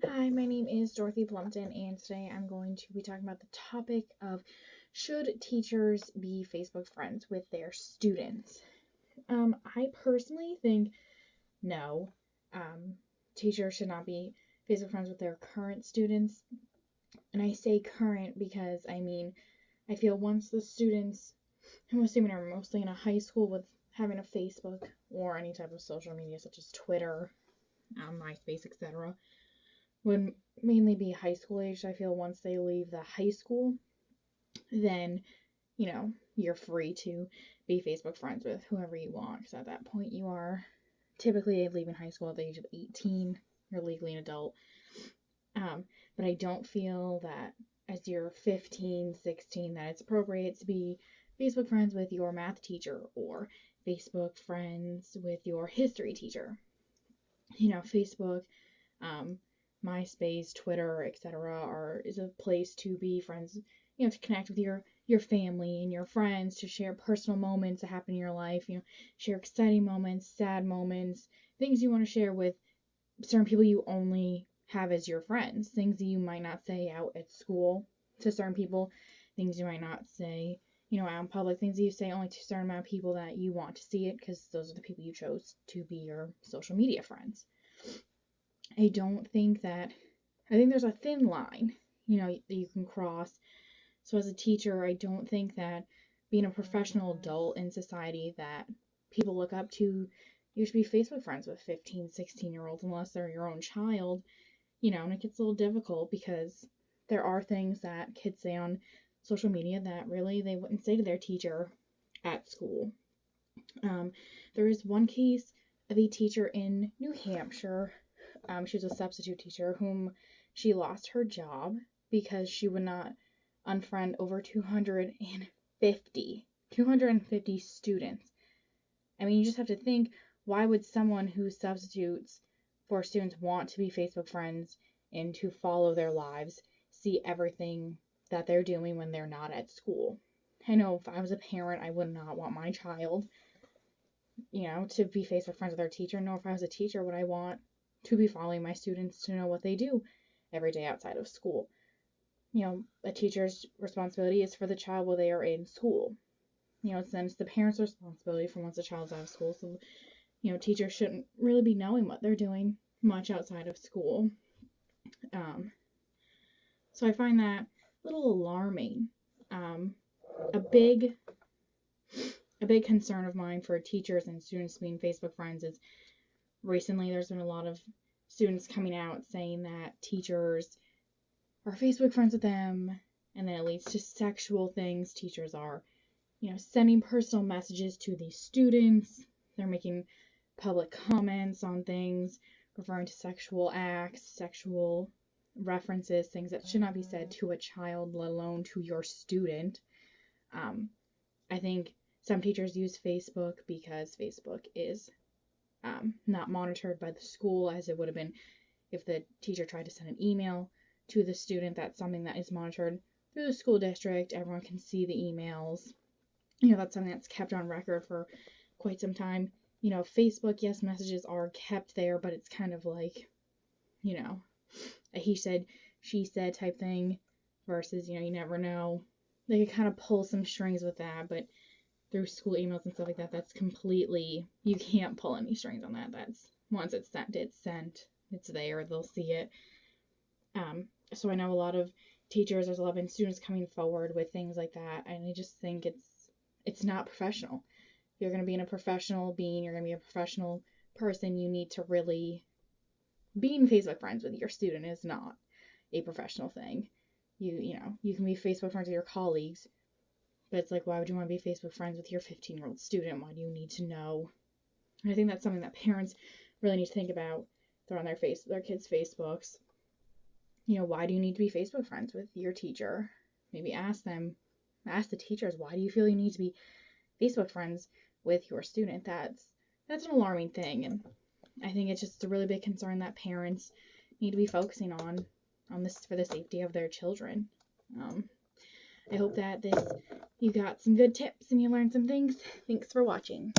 Hi, my name is Dorothy Plumpton, and today I'm going to be talking about the topic of should teachers be Facebook friends with their students? I personally think no. Teachers should not be Facebook friends with their current students. And I say current because I feel once the students, I'm assuming, are mostly in a high school with having a Facebook or any type of social media such as Twitter, MySpace, etc., would mainly be high school age. I feel once they leave the high school, then, you're free to be Facebook friends with whoever you want. Because at that point, you are typically leaving high school at the age of 18. You're legally an adult. But I don't feel that as you're 15, 16, that it's appropriate to be Facebook friends with your math teacher or Facebook friends with your history teacher. Facebook, MySpace, Twitter, etc. is a place to be friends, to connect with your family and your friends, to share personal moments that happen in your life, share exciting moments, sad moments, things you want to share with certain people you only have as your friends, things that you might not say out at school to certain people, things you might not say, out in public, things that you say only to a certain amount of people that you want to see it because those are the people you chose to be your social media friends. I think there's a thin line, that you can cross. So as a teacher, I don't think that being a professional adult in society that people look up to, you should be Facebook friends with 15, 16-year-olds unless they're your own child, and it gets a little difficult because there are things that kids say on social media that really they wouldn't say to their teacher at school. There is one case of a teacher in New Hampshire. She was a substitute teacher whom she lost her job because she would not unfriend over 250 students. You just have to think, why would someone who substitutes for students want to be Facebook friends and to follow their lives, see everything that they're doing when they're not at school? I know if I was a parent, I would not want my child, to be Facebook friends with their teacher. Nor if I was a teacher, would I want to be following my students to know what they do every day outside of school. A teacher's responsibility is for the child while they are in school. It's the parent's responsibility for once the child's out of school. So, teachers shouldn't really be knowing what they're doing much outside of school. So I find that a little alarming. A big concern of mine for teachers and students being Facebook friends is recently there's been a lot of students coming out saying that teachers are Facebook friends with them, and then it leads to sexual things. Teachers are, sending personal messages to these students. They're making public comments on things, referring to sexual acts, sexual references, things that should not be said to a child, let alone to your student. I think some teachers use Facebook because Facebook is not monitored by the school as it would have been if the teacher tried to send an email to the student. That's something that is monitored through the school district. Everyone can see the emails. That's something that's kept on record for quite some time. Facebook, yes, messages are kept there, but it's kind of like, a he said, she said type thing versus, you never know. They could kind of pull some strings with that, but through school emails and stuff like that, that's completely, you can't pull any strings on that. That's, once it's sent, it's there, they'll see it. So I know a lot of teachers, there's a lot of students coming forward with things like that, and I just think it's not professional. If you're going to be a professional being, you're going to be a professional person, you need to really, being Facebook friends with your student is not a professional thing. You can be Facebook friends with your colleagues, but it's like, why would you want to be Facebook friends with your 15-year-old student? Why do you need to know? And I think that's something that parents really need to think about. They're on their kids' Facebooks. Why do you need to be Facebook friends with your teacher? Maybe ask the teachers, why do you feel you need to be Facebook friends with your student? That's an alarming thing, and I think it's just a really big concern that parents need to be focusing on this for the safety of their children. I hope that you got some good tips and you learned some things. Thanks for watching.